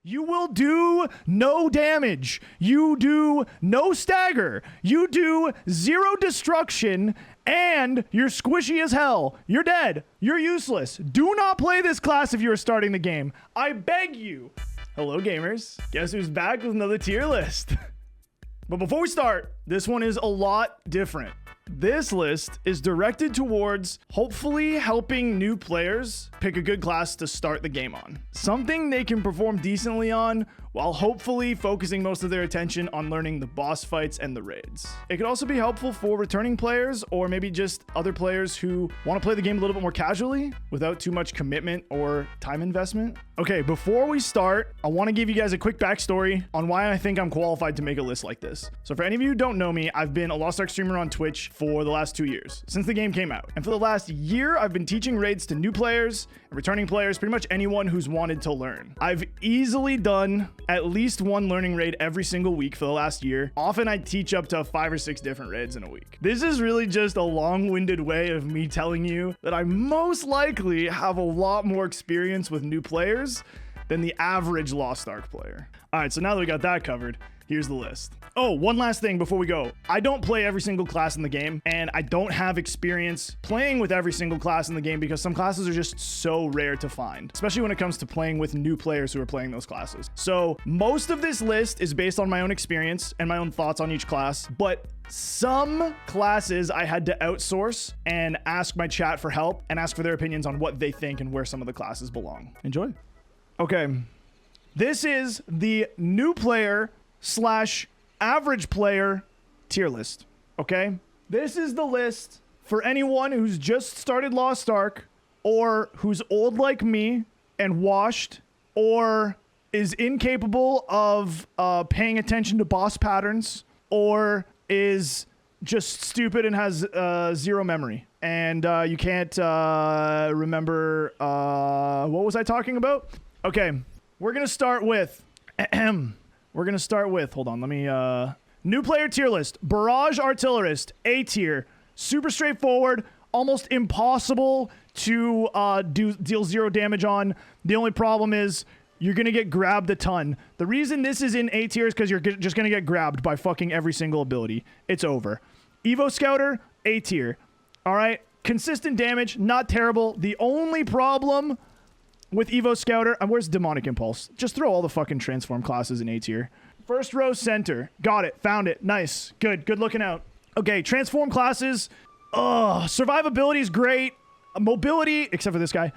You will do no damage. You do no stagger. You do zero destruction, and you're squishy as hell. You're dead. You're useless. Do not play this class if you are starting the game. I beg you. Hello, gamers. Guess who's back with another tier list? But before we start, this one is a lot different. This list is directed towards hopefully helping new players pick a good class to start the game on. Something they can perform decently on while hopefully focusing most of their attention on learning the boss fights and the raids. It could also be helpful for returning players or maybe just other players who want to play the game a little bit more casually without too much commitment or time investment. Okay, before we start, I want to give you guys a quick backstory on why I think I'm qualified to make a list like this. So for any of you who don't know me, I've been a Lost Ark streamer on Twitch for the last 2 years, since the game came out. And for the last year, I've been teaching raids to new players and returning players, pretty much anyone who's wanted to learn. I've easily done at least one learning raid every single week for the last year. Often I teach up to 5 or 6 different raids in a week. This is really just a long-winded way of me telling you that I most likely have a lot more experience with new players than the average Lost Ark player. All right, so now that we got that covered, here's the list. Oh, one last thing before we go. I don't play every single class in the game, and I don't have experience playing with every single class in the game because some classes are just so rare to find, especially when it comes to playing with new players who are playing those classes. So most of this list is based on my own experience and my own thoughts on each class, but some classes I had to outsource and ask my chat for help and ask for their opinions on what they think and where some of the classes belong. Enjoy. Okay, this is the new player / average player tier list, okay? This is the list for anyone who's just started Lost Ark or who's old like me and washed or is incapable of paying attention to boss patterns or is just stupid and has zero memory. And you can't remember, what was I talking about? Okay, we're gonna start with, hold on, let me, new player tier list. Barrage Artillerist, A tier. Super straightforward, almost impossible to deal zero damage on. The only problem is you're gonna get grabbed a ton. The reason this is in A tier is because you're just gonna get grabbed by fucking every single ability. It's over. Evo Scouter, A tier. All right, consistent damage, not terrible. The only problem with Evo Scouter, and where's Demonic Impulse? Just throw all the fucking transform classes in A tier. First row center. Got it. Found it. Nice. Good. Good looking out. Okay, transform classes. Survivability is great. Mobility, except for this guy,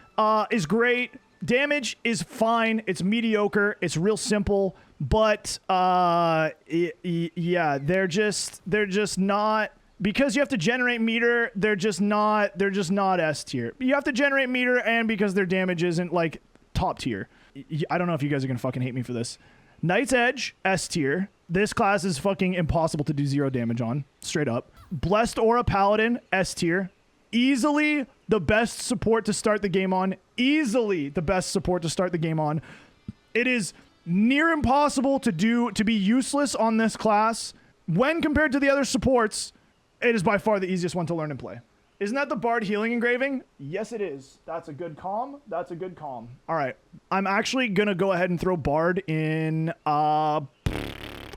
is great. Damage is fine. It's mediocre. It's real simple. But, yeah, they're just not... Because you have to generate meter, they're just not S tier. You have to generate meter, and because their damage isn't like top tier. I don't know if you guys are gonna fucking hate me for this. Knight's Edge, S tier. This class is fucking impossible to do zero damage on, straight up. Blessed Aura Paladin, S tier. Easily the best support to start the game on. Easily the best support to start the game on. It is near impossible to be useless on this class when compared to the other supports. It is by far the easiest one to learn and play. Isn't that the Bard healing engraving? Yes, it is. That's a good calm. That's a good calm. All right. I'm actually going to go ahead and throw Bard in... I'm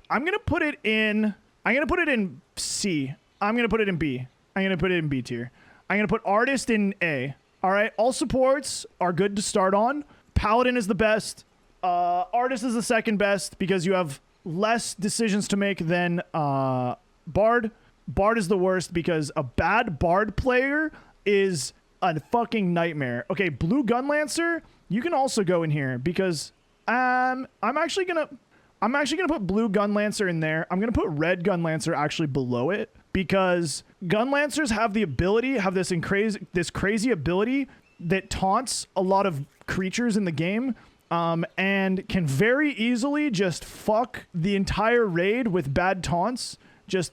going to put it in... I'm going to put it in C. I'm going to put it in B. I'm going to put it in B tier. I'm going to put Artist in A. All right. All supports are good to start on. Paladin is the best. Artist is the second best because you have less decisions to make than Bard. Bard is the worst because a bad Bard player is a fucking nightmare. Okay, Blue Gunlancer, you can also go in here because I'm actually gonna put Blue Gunlancer in there. I'm gonna put Red Gunlancer actually below it because Gunlancers have the ability, have this crazy ability that taunts a lot of creatures in the game. And can very easily just fuck the entire raid with bad taunts. Just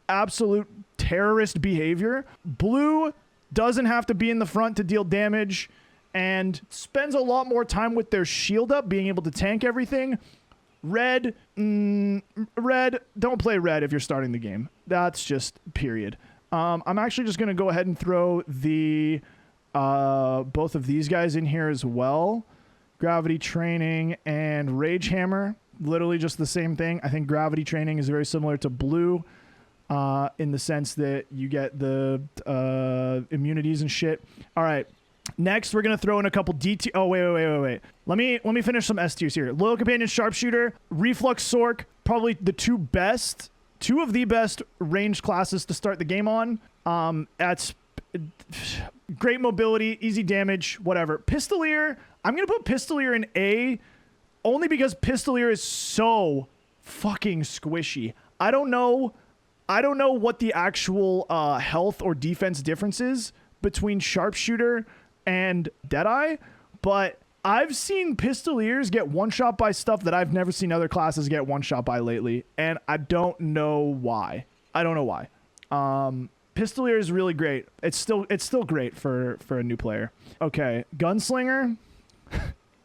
absolute terrorist behavior. Blue doesn't have to be in the front to deal damage and spends a lot more time with their shield up, being able to tank everything. Red, don't play red if you're starting the game. That's just period. I'm actually just going to go ahead and throw the both of these guys in here as well Gravity Training and Rage Hammer. Literally just the same thing. I think Gravity Training is very similar to Blue in the sense that you get the immunities and shit. All right. Next, we're going to throw in a couple D tier. Oh, wait. Let me finish some S tiers here. Loyal Companion Sharpshooter, Reflux Sork, probably the two of the best ranged classes to start the game on. That's great mobility, easy damage, whatever. Pistolier, I'm going to put Pistolier in A only because Pistolier is so fucking squishy. I don't know what the actual health or defense difference is between Sharpshooter and Deadeye, but I've seen Pistoliers get one-shot by stuff that I've never seen other classes get one-shot by lately, and I don't know why. Pistolier is really great. It's still great for a new player. Okay, Gunslinger.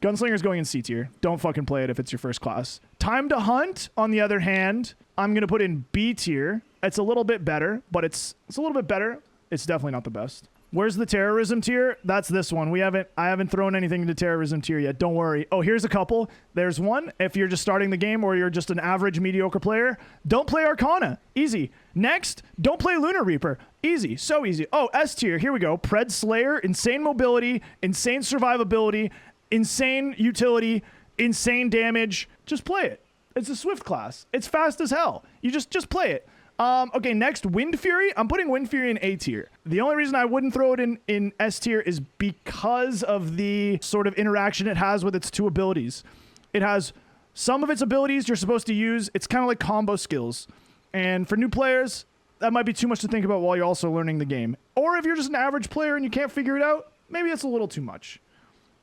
Gunslinger's going in C tier. Don't fucking play it if it's your first class. Time to Hunt, on the other hand, I'm going to put in B tier. It's a little bit better, but it's a little bit better. It's definitely not the best. Where's the terrorism tier? That's this one. I haven't thrown anything into terrorism tier yet. Don't worry. Oh, here's a couple. There's one. If you're just starting the game or you're just an average mediocre player, don't play Arcana. Easy. Next, don't play Lunar Reaper. Easy. So easy. Oh, S tier. Here we go. Pred Slayer, insane mobility, insane survivability, insane utility, insane damage. Just play it. It's a Swift class. It's fast as hell. You just play it. Okay, next, Wind Fury. I'm putting Wind Fury in A tier. The only reason I wouldn't throw it in S tier is because of the sort of interaction it has with its two abilities. It has some of its abilities you're supposed to use. It's kind of like combo skills. And for new players, that might be too much to think about while you're also learning the game. Or if you're just an average player and you can't figure it out, maybe it's a little too much.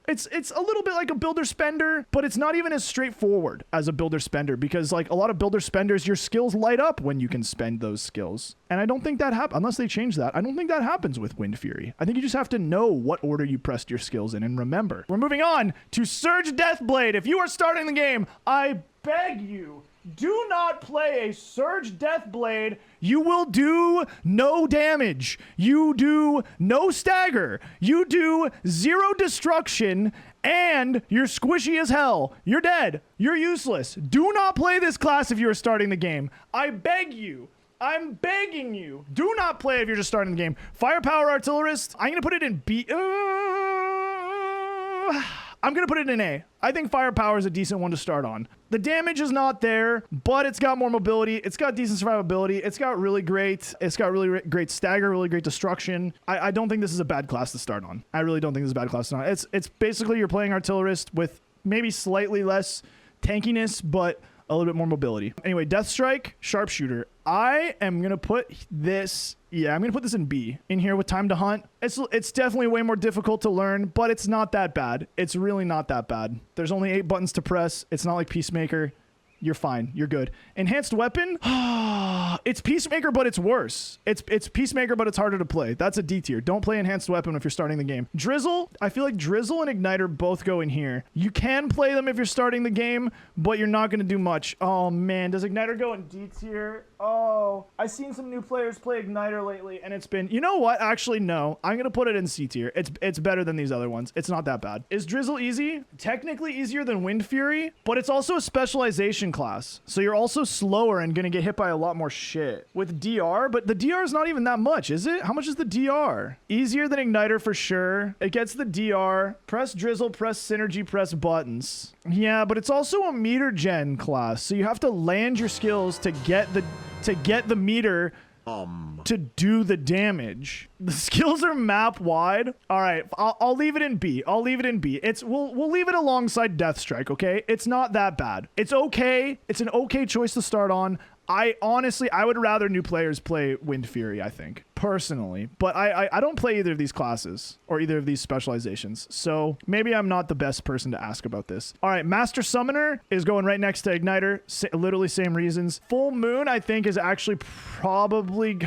It's a little bit like a builder spender, but it's not even as straightforward as a builder spender because like a lot of builder spenders, your skills light up when you can spend those skills. And I don't think that happens, unless they change that. I don't think that happens with Wind Fury. I think you just have to know what order you pressed your skills in and remember. We're moving on to Surge Deathblade. If you are starting the game, I beg you, do not play a Surge Deathblade. You will do no damage. You do no stagger. You do 0 destruction, and you're squishy as hell. You're dead. You're useless. Do not play this class if you are starting the game. I beg you. I'm begging you. Do not play it if you're just starting the game. Firepower Artillerist. I'm going to put it in B. I'm going to put it in A. I think Firepower is a decent one to start on. The damage is not there, but it's got more mobility. It's got decent survivability. It's got really great stagger, really great destruction. I don't think this is a bad class to start on. I really don't think this is a bad class to start on. It's basically you're playing Artillerist with maybe slightly less tankiness, but a little bit more mobility. Anyway, Death Strike, Sharpshooter. I am going to put this... Yeah, I'm going to put this in B. In here with Time to Hunt. It's definitely way more difficult to learn, but it's not that bad. It's really not that bad. There's only 8 buttons to press. It's not like Peacemaker. You're fine. You're good. Enhanced Weapon? It's Peacemaker, but it's worse. It's Peacemaker, but it's harder to play. That's a D tier. Don't play Enhanced Weapon if you're starting the game. Drizzle? I feel like Drizzle and Igniter both go in here. You can play them if you're starting the game, but you're not going to do much. Oh, man. Does Igniter go in D tier? Oh, I've seen some new players play Igniter lately, and it's been... You know what? Actually, no. I'm going to put it in C tier. It's better than these other ones. It's not that bad. Is Drizzle easy? Technically easier than Wind Fury, but it's also a specialization class. So you're also slower and going to get hit by a lot more shit. With DR, but the DR is not even that much, is it? How much is the DR? Easier than Igniter for sure. It gets the DR. Press Drizzle, press Synergy, press buttons. Yeah, but it's also a meter gen class. So you have to land your skills to get the meter to do the damage. The skills are map wide. All right, I'll leave it in B. I'll leave it in B. We'll leave it alongside Death Strike, okay? It's not that bad. It's okay. It's an okay choice to start on. I would rather new players play Wind Fury, I think, personally. But I don't play either of these classes or either of these specializations. So maybe I'm not the best person to ask about this. All right, Master Summoner is going right next to Igniter. Literally same reasons. Full Moon, I think, is actually probably...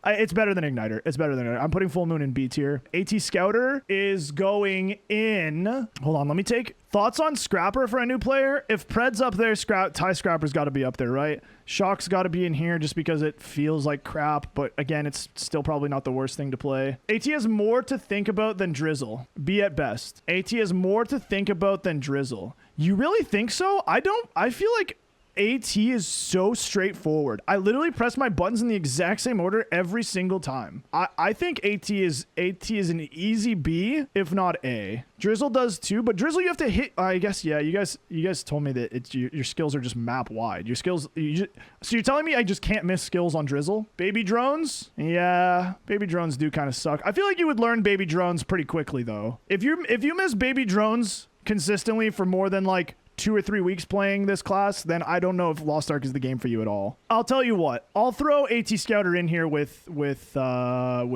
It's better than Igniter. It's better than Igniter. I'm putting Full Moon in B tier. AT Scouter is going in... Hold on, let me take Thoughts on Scrapper for a new player? If Pred's up there, Ty Scrapper's got to be up there, right? Shock's got to be in here just because it feels like crap, but again, it's still probably not the worst thing to play. AT has more to think about than Drizzle. B at best. AT has more to think about than Drizzle. You really think so? I don't. I feel like AT is so straightforward. I literally press my buttons in the exact same order every single time. I think AT is an easy B, if not A. Drizzle does too, but Drizzle you have to hit. I guess yeah. You guys told me that it's your skills are just map wide. Your skills. So you're telling me I just can't miss skills on Drizzle? Baby drones? Yeah, baby drones do kind of suck. I feel like you would learn baby drones pretty quickly though. If you miss baby drones consistently for more than like 2 or 3 weeks playing this class, then I don't know if Lost Ark is the game for you at all. I'll tell you what. I'll throw AT Scouter in here with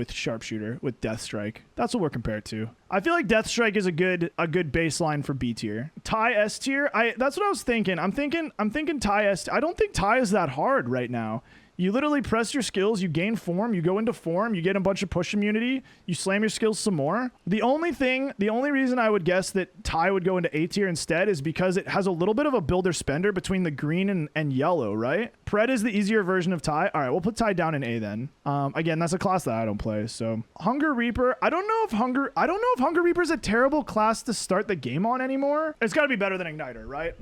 Sharpshooter, with Death Strike. That's what we're compared to. I feel like Death Strike is a good baseline for B tier. Ty S tier. That's what I was thinking. I'm thinking Ty S. I don't think Ty is that hard right now. You literally press your skills, you gain form, you go into form, you get a bunch of push immunity, you slam your skills some more. The only reason I would guess that Ty would go into A tier instead is because it has a little bit of a builder spender between the green and yellow, right? Pred is the easier version of Ty. All right, we'll put Ty down in A then. Again, that's a class that I don't play, so. Hunger Reaper, I don't know if Hunger Reaper is a terrible class to start the game on anymore. It's gotta be better than Igniter, right?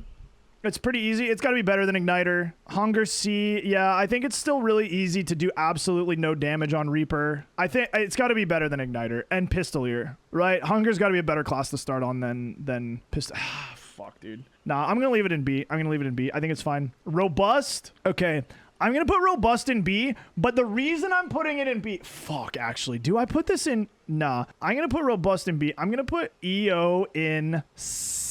It's pretty easy. It's got to be better than Igniter. Hunger C. Yeah, I think it's still really easy to do absolutely no damage on Reaper. I think it's got to be better than Igniter and Pistolier, right? Hunger's got to be a better class to start on than Pistol. Fuck, dude. Nah, I'm going to leave it in B. I think it's fine. Robust. Okay. I'm going to put Robust in B, but the reason I'm putting it in B... Fuck, actually. Do I put this in... Nah. I'm going to put Robust in B. I'm going to put EO in C.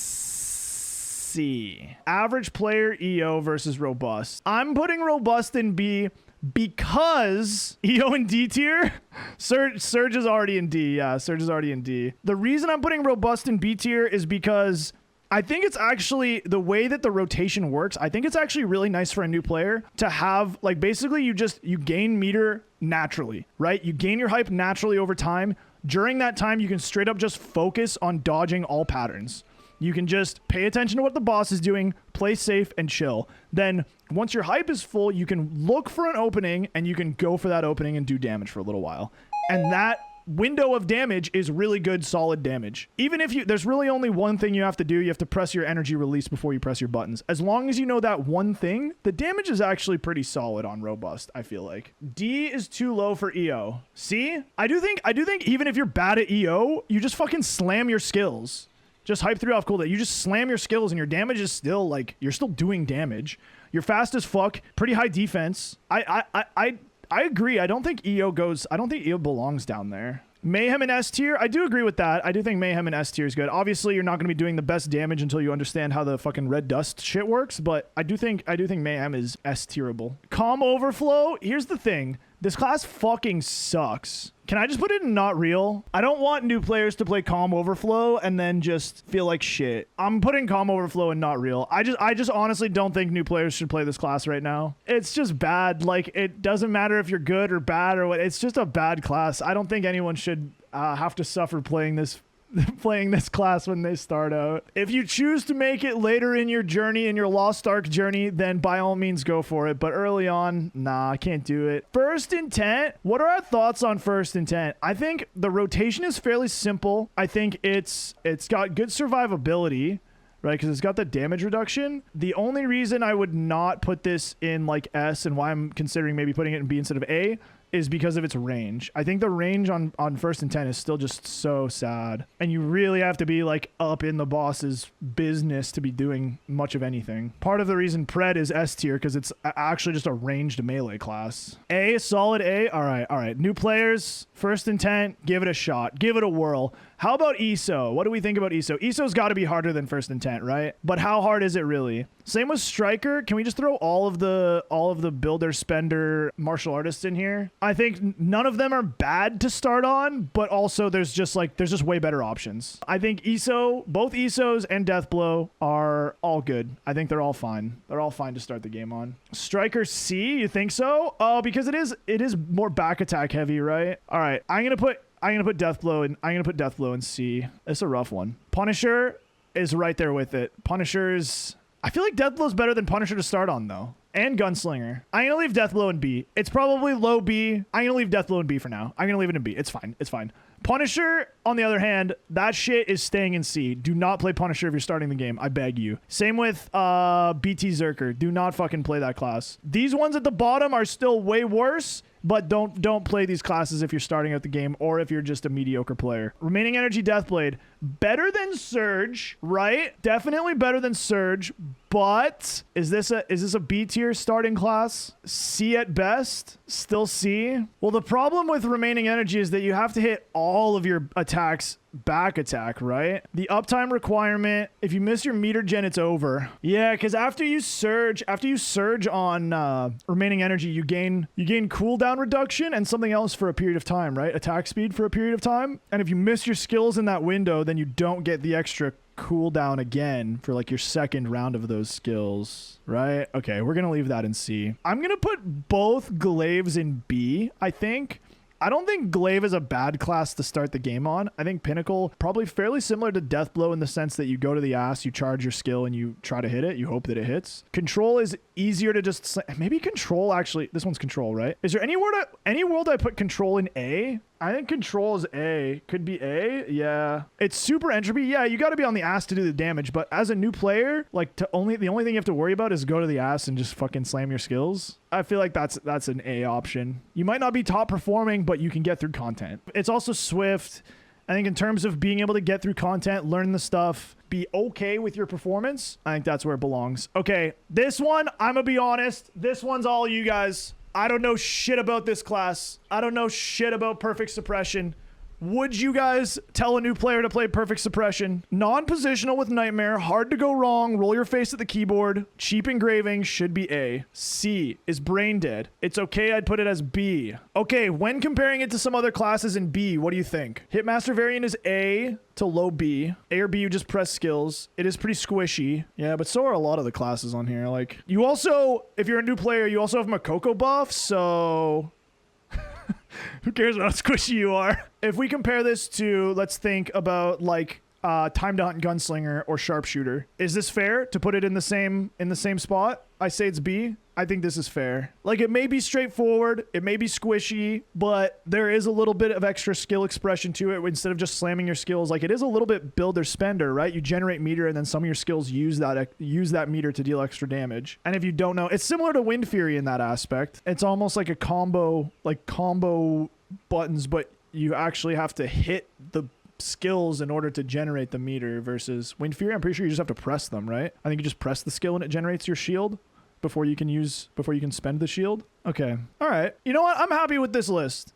Average player EO versus Robust. I'm putting Robust in B because EO in D tier. Surge is already in D. Yeah, Surge is already in D. The reason I'm putting Robust in B tier is because I think it's actually the way that the rotation works. I think it's actually really nice for a new player to have, like, basically you gain meter naturally, right? You gain your hype naturally over time. During that time, you can straight up just focus on dodging all patterns. You can just pay attention to what the boss is doing, play safe, and chill. Then, once your hype is full, you can look for an opening, and you can go for that opening and do damage for a little while. And that window of damage is really good, solid damage. Even if there's really only one thing you have to do. You have to press your energy release before you press your buttons. As long as you know that one thing, the damage is actually pretty solid on Robust, I feel like. D is too low for EO. C? I do think even if you're bad at EO, you just fucking slam your skills. Just hype 3 off cooldown. You just slam your skills and your damage is still, like, you're still doing damage. You're fast as fuck. Pretty high defense. I agree. I don't think EO belongs down there. Mayhem in S tier. I do agree with that. I do think Mayhem in S tier is good. Obviously, you're not going to be doing the best damage until you understand how the fucking red dust shit works, but I do think Mayhem is S tierable. Calm Overflow. Here's the thing. This class fucking sucks. Can I just put it in not real? I don't want new players to play Calm Overflow and then just feel like shit. I'm putting Calm Overflow in not real. I just honestly don't think new players should play this class right now. It's just bad. Like, it doesn't matter if you're good or bad or what. It's just a bad class. I don't think anyone should have to suffer playing this class when they start out. If you choose to make it later in your journey, in your Lost Ark journey, then by all means go for it. But early on, nah, I can't do it. First Intent. What are our thoughts on First Intent? I think the rotation is fairly simple. I think it's got good survivability, right? Because it's got the damage reduction. The only reason I would not put this in like S and why I'm considering maybe putting it in B instead of A is because of its range. I think the range on First Intent is still just so sad. And you really have to be like up in the boss's business to be doing much of anything. Part of the reason Pred is S tier because it's actually just a ranged melee class. A, solid A. All right. New players, First Intent, give it a shot. Give it a whirl. How about ESO? What do we think about ESO? ESO's got to be harder than First Intent, right? But how hard is it really? Same with Striker. Can we just throw all of the builder, spender, martial artists in here? I think none of them are bad to start on, but also there's just way better options. I think both ESOs and Deathblow are all good. I think they're all fine. They're all fine to start the game on. Striker C, you think so? Oh, because it is more back attack heavy, right? All right, I'm gonna put Deathblow in C. It's a rough one. Punisher. is right there with it. Punisher's... I feel like Deathblow's better than Punisher to start on, though. And Gunslinger. I'm gonna leave Deathblow in B. It's probably low B. I'm gonna leave Deathblow in B for now. I'm gonna leave it in B. It's fine. It's fine. Punisher, on the other hand, that shit is staying in C. Do not play Punisher if you're starting the game. I beg you. Same with BT Zerker. Do not fucking play that class. These ones at the bottom are still way worse, but don't play these classes if you're starting out the game or if you're just a mediocre player. Remaining Energy Deathblade. Better than Surge, right? Definitely better than Surge, but is this a B tier starting class? C at best? Still C? Well, the problem with Remaining Energy is that you have to hit all of your attacks back attack, right? The uptime requirement, if you miss your meter gen, it's over. Yeah, because after you surge on Remaining Energy, you gain cooldown reduction and something else for a period of time, right? Attack speed for a period of time. And if you miss your skills in that window, then you don't get the extra cooldown again for like your second round of those skills, right? Okay, we're gonna leave that in C. I'm gonna put both Glaives in B, I think. I don't think Glaive is a bad class to start the game on. I think Pinnacle, probably fairly similar to Deathblow in the sense that you go to the ass, you charge your skill, and you try to hit it. You hope that it hits. Control is easier to just... Maybe Control actually... This one's Control, right? Is there any world I put Control in A? I think Control is A. Could be A? Yeah. It's super entropy. Yeah, you got to be on the ass to do the damage, but as a new player, like the only thing you have to worry about is go to the ass and just fucking slam your skills. I feel like that's an A option. You might not be top performing, but you can get through content. It's also swift. I think in terms of being able to get through content, learn the stuff, be okay with your performance, I think that's where it belongs. Okay, this one, I'm gonna be honest, this one's all you guys. I don't know shit about this class. I don't know shit about Perfect Suppression. Would you guys tell a new player to play Perfect Suppression? Non-positional with Nightmare, hard to go wrong, roll your face at the keyboard, cheap engraving, should be A. C is Brain Dead. It's okay, I'd put it as B. Okay, when comparing it to some other classes in B, what do you think? Hitmaster variant is A to low B. A or B, you just press skills. It is pretty squishy. Yeah, but so are a lot of the classes on here. Like, you also, if you're a new player, you also have Makoko buff, so... Who cares how squishy you are? If we compare this to, let's think about like Time to Hunt Gunslinger or Sharpshooter. Is this fair to put it in the same spot? I say it's B. I think this is fair. Like, it may be straightforward, it may be squishy, but there is a little bit of extra skill expression to it instead of just slamming your skills. Like, it is a little bit build or spender, right? You generate meter and then some of your skills use that meter to deal extra damage. And if you don't know, it's similar to Wind Fury in that aspect. It's almost like a combo buttons, but you actually have to hit the skills in order to generate the meter versus Wind Fury. I'm pretty sure you just have to press them, right? I think you just press the skill and it generates your shield before you can spend the shield. Okay. All right. You know what? I'm happy with this list.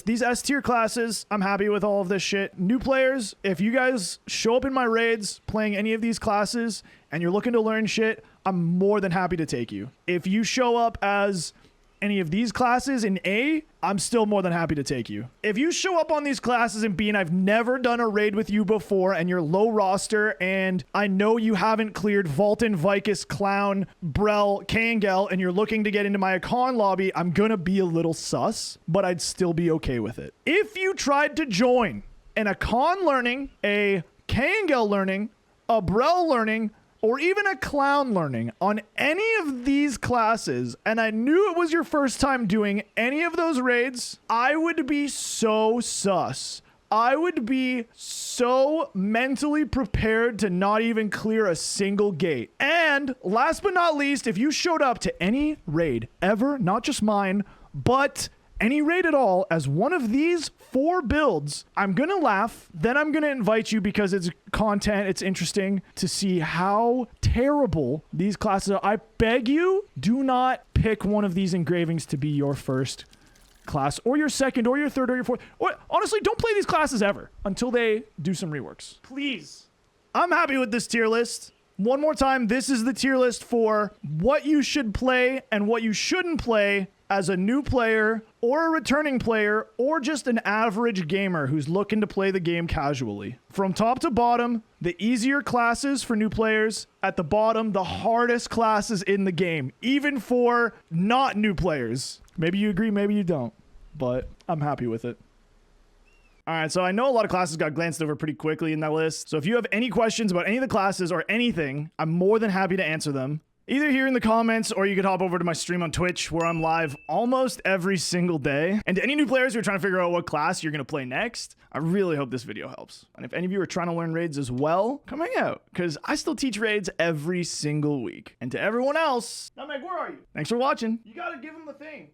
These S tier classes, I'm happy with all of this shit. New players, if you guys show up in my raids playing any of these classes and you're looking to learn shit, I'm more than happy to take you. If you show up as any of these classes in A, I'm still more than happy to take you. If you show up on these classes in B and I've never done a raid with you before and you're low roster and I know you haven't cleared Vulcan, Vicus, Clown, Brel, Kangel, and you're looking to get into my Akon lobby, I'm gonna be a little sus, but I'd still be okay with it. If you tried to join an Akon learning, a Kangel learning, a Brel learning, or even a Clown learning on any of these classes, and I knew it was your first time doing any of those raids, I would be so sus. I would be so mentally prepared to not even clear a single gate. And last but not least, if you showed up to any raid ever, not just mine, but any raid at all as one of these 4 builds, I'm gonna laugh, then I'm gonna invite you because it's content, it's interesting to see how terrible these classes are. I beg you, do not pick one of these engravings to be your first class, or your second, or your third, or your fourth. Or honestly, don't play these classes ever until they do some reworks. Please. I'm happy with this tier list. One more time, this is the tier list for what you should play and what you shouldn't play as a new player or a returning player or just an average gamer who's looking to play the game casually. From top to bottom, the easier classes for new players. At the bottom, the hardest classes in the game, even for not new players. Maybe you agree, maybe you don't, but I'm happy with it. All right, so I know a lot of classes got glanced over pretty quickly in that list. So if you have any questions about any of the classes or anything, I'm more than happy to answer them. Either here in the comments, or you could hop over to my stream on Twitch, where I'm live almost every single day. And to any new players who are trying to figure out what class you're going to play next, I really hope this video helps. And if any of you are trying to learn raids as well, come hang out, because I still teach raids every single week. And to everyone else, now Meg, where are you? Thanks for watching. You got to give them the thing.